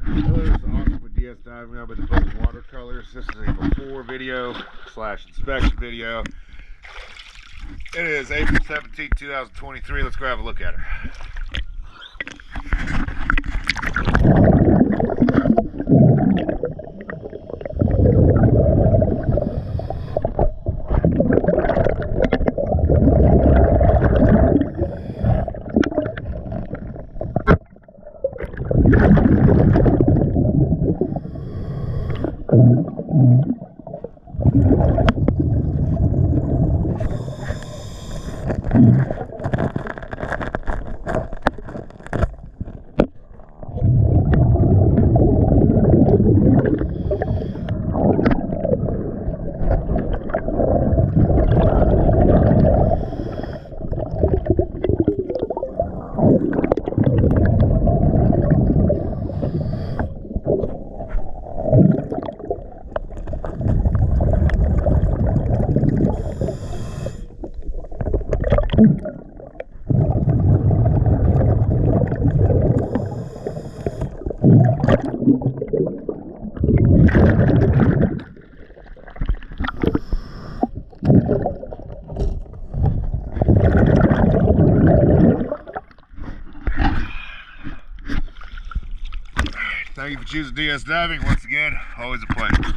Hello, this is Austin with DS Diving. I'm in the boat watercolors. This is a before video / inspection video. It is April 17, 2023. Let's go have a look at her. Thank you for choosing DS Diving. Once again, always a pleasure.